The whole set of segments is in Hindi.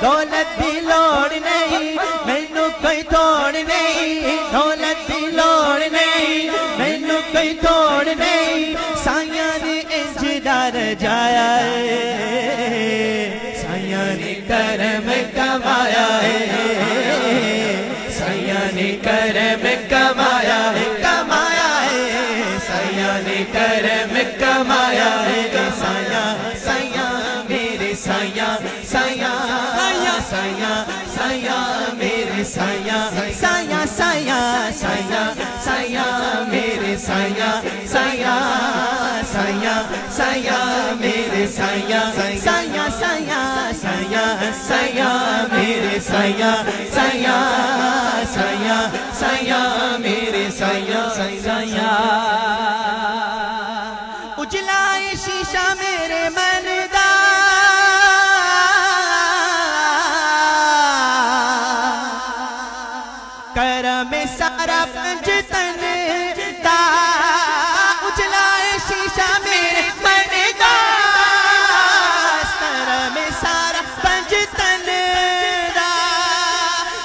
दौलत दी लोड़ नहीं मैनू कोई तोड़ नहीं, दौलत दी लोड़ नहीं मैनू कोई तोड़ नहीं, साइयां ने इंज डर जाया है, साइयां ने करम कमाया है, साइयां ने करम कमाया है, कमाया है, साइयां ने करम कमाया है, साइयां साइयां मेरे साइयां साइयां साइयां साइयां मेरे साइयां साइयां साइयां साइयां साइयां मेरे साइयां साइयां साइयां साइयां मेरे साइयां साइयां साइयां साइयां साइयां मेरे साइयां साइयां साइयां साइयां मेरे साइयां साइयां। उजलाए शीशा मेरे मन दा, करम सारा पंजतन दा, उजलाए शीशा मेरे मन दा, करम सारा पंजतन दा,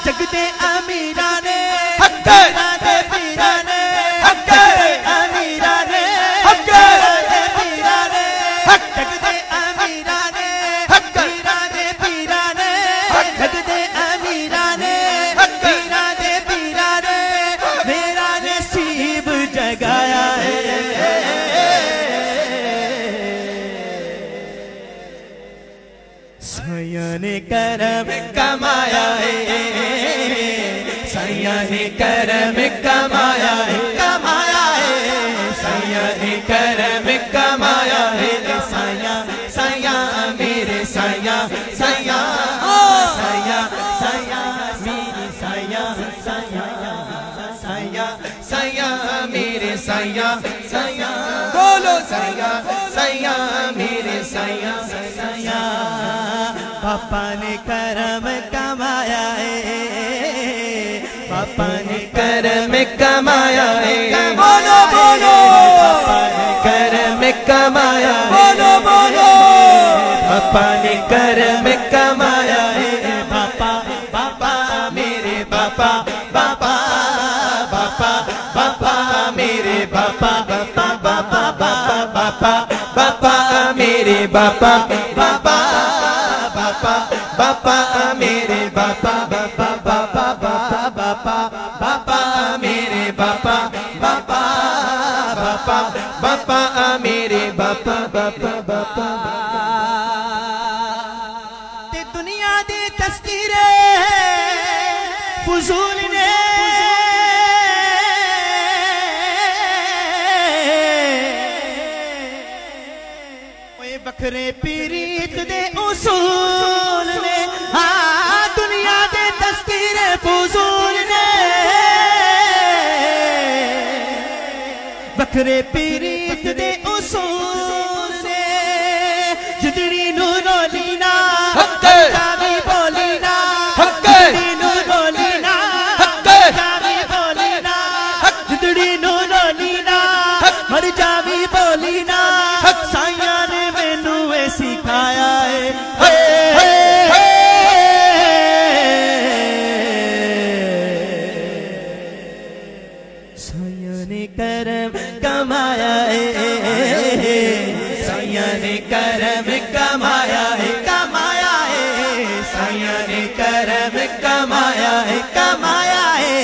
जगदे अमीरा ने पीरा दे पीरा ने, जगदे अमीरा ने पीरा दे पीरा ने, जगदे अमीरा ने पीरा दे पीरा ने, जगदे अमीरा ने पीरा दे पीरा ने, मेरा नसीब जगाया है, साइयां ने करम कमाया है, साइयां ने करम कमाया है, कमाया है, साइयां ने करम कमाया है, साइयां साइयां मेरे साइयां साइयां साइयां साइयां मेरी साइयां साइयां साइयां साइयां मेरे साइयां साइयां, बोलो साइयां साइयां मेरे साइयां साइयां। पापा ने करम कमाया है, पापा ने करम कमाया है, बोलो बोलो, पापा ने करम कमाया है, बोलो बोलो, पापा ने करम कमाया है, पापा पापा मेरे पापा पापा पापा पापा मेरे पापा पापा पापा पापा पापा मेरे पापा पापा पापा पापा मेरे पापा पापा पापा पापा पापा मेरे पापा पापा पापा पापा मेरे पापा पापा पापा। ते दुनिया दी तस्वीरें फजूल ने बखरे पीरीत दे उसूल ने, हाँ दुनिया दे तस्वीरें फजूल ने, बखरे पीरीत दे उसूल ने, जिदड़ी नू रोली ना जावी बोली ना, जिदड़ी नू रोली ना जावी बोली ना, जिदड़ी नू रोली ना मर जावी बोली ना, साइयां ने मैनू ए सिखाया है, साइयां ने करम कमाया है, साइयां ने करम कमाया है, कमाया है, साइयां ने करम कमाया है, कमाया है,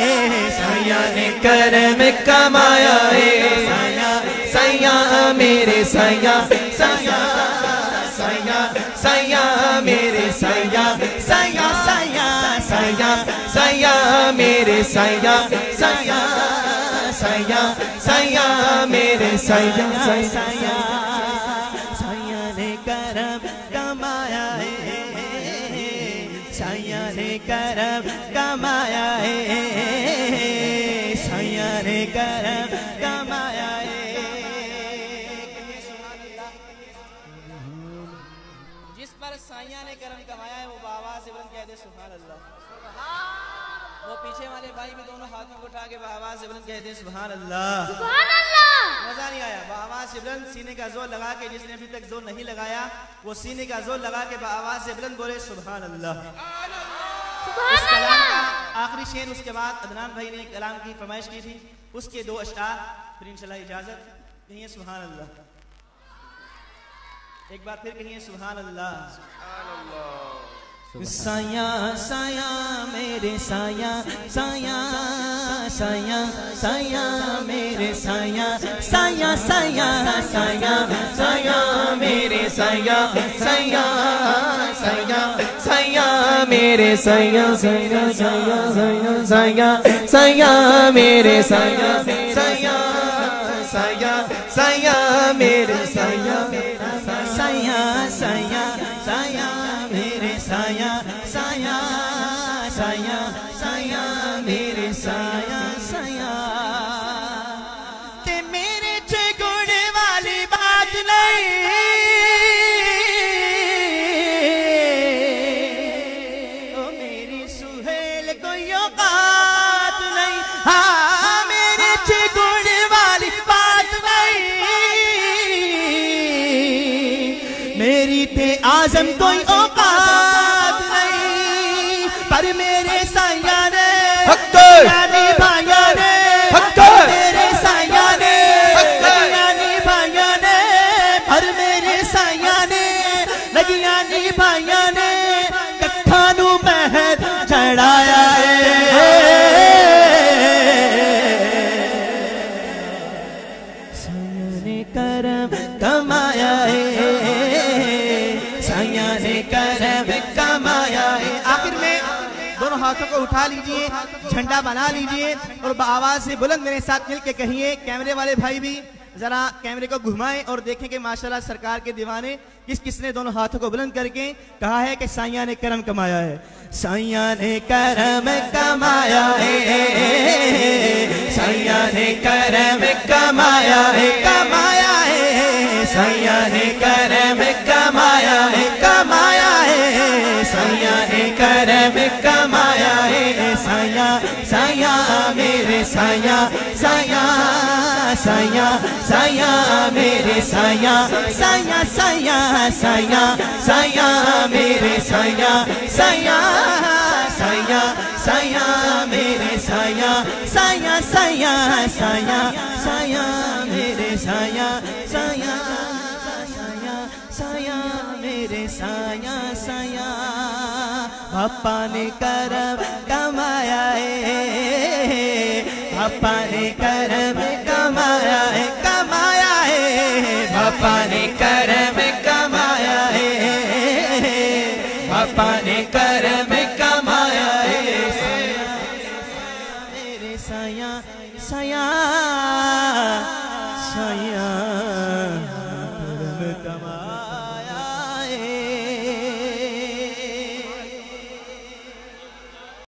साइयां ने करम कमाया है, साइयां साइयां मेरे साइयां साइयां साइयां साइयां मेरे साइयां साइयां साइयां साइयां साइयां मेरे साइयां साइयां साइयां साइयां मेरे साइयां साइयां। साइयां ने करम कमाया है, साइयां ने करम कमाया है, साइयां ने करम कमाया है। जिस पर साइयां ने करम कमाया है वो बाबा से बुलंद कहते सुभान अल्लाह। वो पीछे वाले भाई भी दोनों हाथों को उठा के बाबा से बुलंद कहते सुभान अल्लाह सुभान अल्लाह। मजा नहीं आया। आवाज से बुलंद सीने का जोर लगा के, जिसने अभी तक जोर नहीं लगाया वो सीने का जोर लगा के आवाज से बुलंद बोले सुभान अल्लाह। इस कलाम का आखिरी शेर, उसके बाद अदनान भाई ने कलाम की फरमाइश की थी, उसके 2 अशआर, फिर इंशाल्लाह इजाजत। कहिए सुभान अल्लाह, एक बार फिर कहिए सुभान अल्लाह। साया साया मेरे साया साया साया साया मेरे साया साया साया साया साया मेरे साया साया साया साया मेरे साया साया साया साया साया साया मेरे साया साया साया साया मेरे साया साया साया साया मेरे साया साया साया साया मेरे साया साया। ते मेरे च गुण वाली बात नहीं, ओ मेरी सुहेल कोई औकात नहीं। हाँ मेरे च गुण वाली बात नहीं, मेरी थे आजम कोई औकात नहीं। पर मेरे साया ने यानी भाइया ने, मेरे साया ने यानी भाइया ने, पर मेरे साया ने यानी भाइया ने कट्ठा नू महर चढ़ाया है। साया ने करम कमाया है, साया ने करम कमाया है। आखिर में दोनों हाथों को उठा लीजिए, झंडा बना लीजिए और आवाज से बुलंद मेरे साथ मिल के कहिए। कैमरे वाले भाई भी जरा कैमरे को घुमाएं और देखें कि माशाल्लाह सरकार के दीवाने किस किसने दोनों हाथों को बुलंद करके कहा है कि साइया ने करम कमाया है। साइया ने करम कमाया है, साइया ने करम कमाया है, कमाया है। साइया ने करम कमाया है, कमाया है। साइया ने करम कमाया है, साया साया मेरे साया साया साया साया मेरे साया साया साया साया साया मेरे साया साया साया साया मेरे साया साया साया साया साया मेरे साया साया साया साया मेरे साया साया। पापा ने करम कमाया है, पापा ने करम कमाया है, कमाया है। पापा ने करम कमाया है, पापा ने करम कमाया है। मेरे साया साया साया